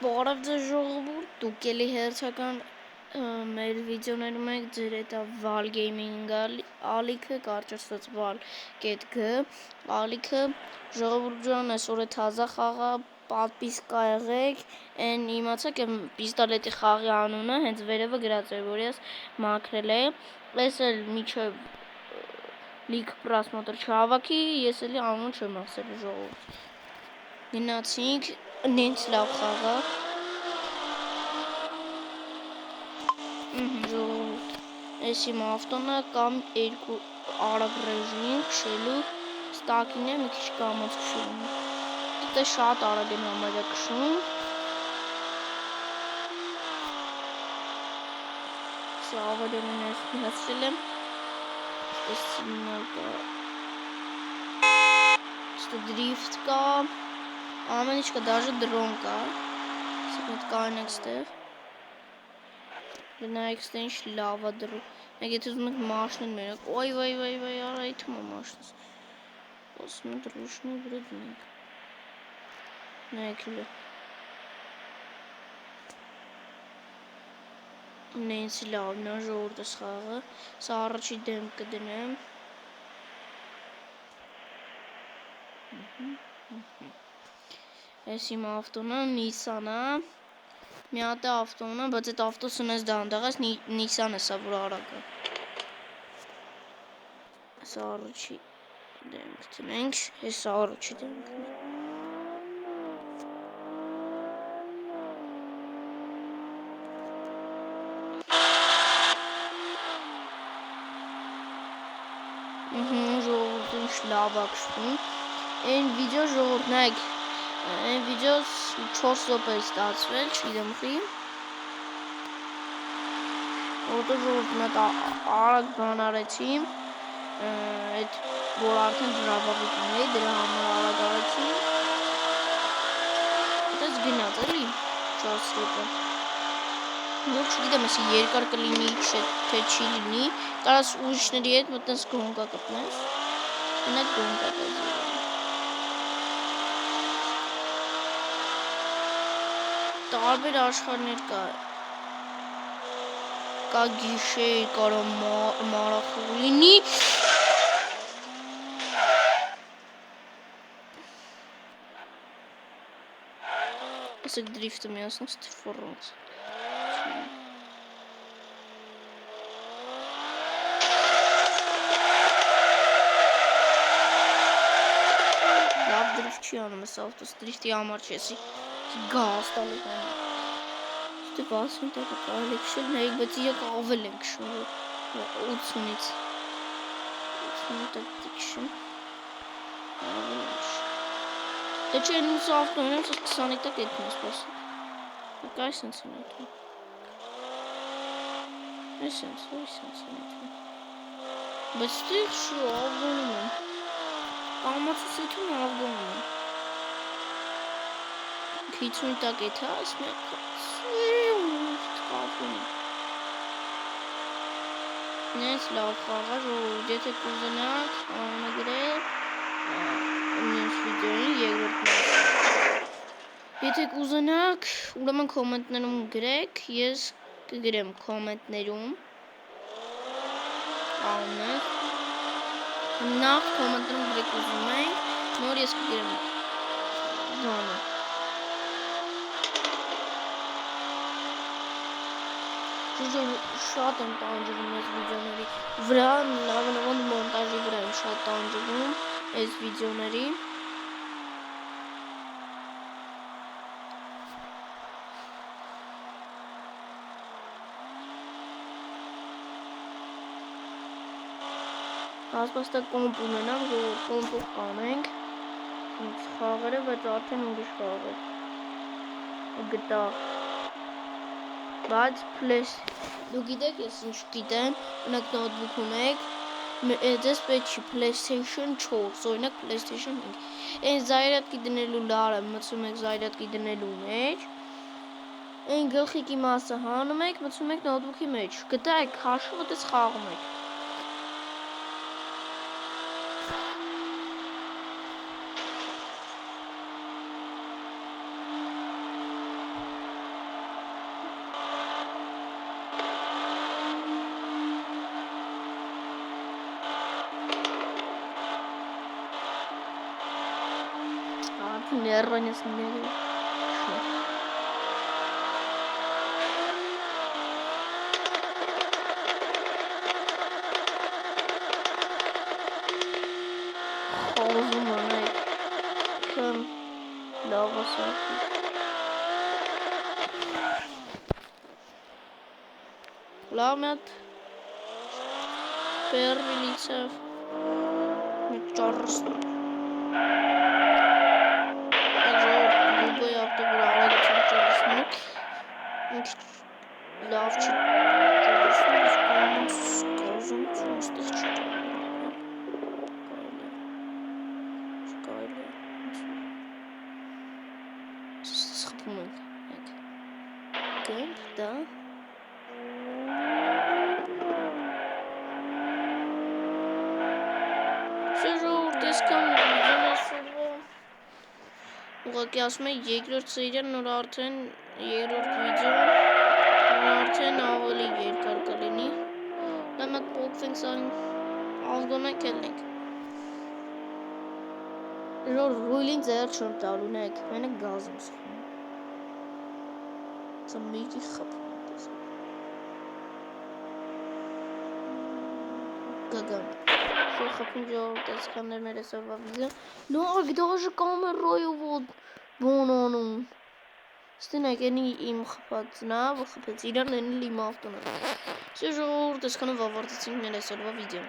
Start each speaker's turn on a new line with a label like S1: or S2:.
S1: Բարև ձեզ ժողովուրդ, դուք էլի հերթական մեր վիդեոներում եք ձեր էտա Val Gaming ալիքը, կարճացված Val.g ալիքը, ժողովուրդ ջան, այսօր է թազա խաղա, պատպիսկա եղեք, են իմացեք եմ պիստոլետի խաղի անունը, հենց վերևը գրած է, որ ես մաքրել է, ես էլ միջև լիք պրասմոտր չհավաքի, ես էլի անուն չեմ ասել ժողովուրդ, գնացինք, նենց լավ խաղա, ժողովուրդ, ես իմ ավտոնը կամ երկու արագ ռեժիմ քշելու, ստակին է մի քիչ կամաց քշում, դե շատ արագ եմ համարյա քշում, սա ավելի ես միացրել եմ, ես սիմնալ կա, ստե դրիվտ կա, ամեն ինչ կա, դաժե դրոն կա, սեքնդ կայնեք ստեղ, գնայիք ստե ինչ լավ է դրոն, մեկ եթե ուզում եք մաշնին մերակ, ոյ, արա իթում է մաշնս, ասում է դրոշնի վրա դնենք, նայեք հլը, նենցի լավն է ժողորդ ես խաղը, սա առաջի դեմք կդնեմ, ես իմ ավտոնը Nissan-ը, մի հատ է ավտոնը, բայց այդ ավտոսն ես դանդաղ ես, Nissan-ը սա, որ արագ է, սա առաջի դեմք դնենք, ես սա առաջի դեմքն է, ժողորդ ինչ լավ ակշվում, են վիդեո ժողորդ նայք, Այն վիդեոս 4 րոպե է ստացվել, չգիտեմ խի, որտեղ ժողովուրդ մի հատ արագ բան արեցի, այդ որ արդեն դրավավիկն էի, դրա համար արագ արեցի, այդպես գնաց էլի 4 րոպե, որ չգիտեմ եսի երկար կլինի, թե չի լինի, կարաս ուրիշների հետ մտնես գոնկա կպնես, մենակ գոնկա կպնես, տարբեր աշխարհներ կա գիշեր, կարող մարախուղ լինի, ասեք դրիվտը միացնող ստիվորոնց, լավ դրիվտ չի անում ես ավտոս, դրիվտի համար չեսի, գազ տալուկ են, ստե 60 տակը կարել է քշել, նայիք, բայց իրակ ավել են քշում, 80-ից, 80 տակը քշում, ավել են քշում, դե չէ են ուսը ավտոն եմ, սոս 20 տակ էդն ես պասում, եք այս ընց են այդում, այս ընց են այդում, բայց ստեղ շու ավգոնում եմ, կամացս էդում ավգոնում եմ, 50 տակ էդ հաս մեկ կապում նենց լավ խաղա ժողովուրդ, եթե կուզենաք աննագրել նենց վիդեոին երկրորդ եթե կուզենաք ուրեմն կոմենտներում գրեք, ես կգրեմ կոմենտներում անունը նախ կոմենտներում գրեք ուզում ենք, նոր ես կգրեմ բանը շատ եմ տանջվում ես վիդեոների վրա, լավնավան մոնտաժի վրա եմ շատ տանջվում ես վիդեոների ասպաստա կոմպ ունենամ, կոմպով կանենք խաղեր է, բայց արդեն ուրիշ խաղեր գտա բայց դու գիտեք ես ինչ գիտեմ, մնակ նոթբուքում եք, ձեզ պետք չի PlayStation 4, օրինակ PlayStation 5, այն զայրատկի դնելու լարը մցում եք զայրատկի դնելու մեջ, այն գլխիկի մասը հանում եք, մցում եք նոթբուքի մեջ, գտա եք հաշվում ոտես խաղում եք, Հեռանյասները խոզում անեք կմ լավ ասակի լավ մետ Պերվիլիցև մեկ ճարսն Լավ չի ճարսնում, կոմանց կազում չում ստեղ չի կարելի սխպում ենք գեմպ, դա Սեժորդ եսկան վիդեոն ասորվա ուղղակի ասում է երկրորդ սերիան նոր արդեն երկրորդ վիդեոն արդեն ավելի երկար կլինի դա մեկ փոխենք սարին ազգոնենք ելնենք Ժոր ռույլին ձեր չում տալունեք մենակ գազ եմ սխում ծմիկի խպում գագան խփում ժողովուրդ տեսքաններ մեր այսօրվա վիդեո նորք դաժե կամերայով բոնանում Ստինեք ենի իմ խպածնա, որ խպեց իրան ենի իմ ավտոնը Ժողովուրդ տեսքանով ավարտեցինք մեր այսօրվա վիդեոն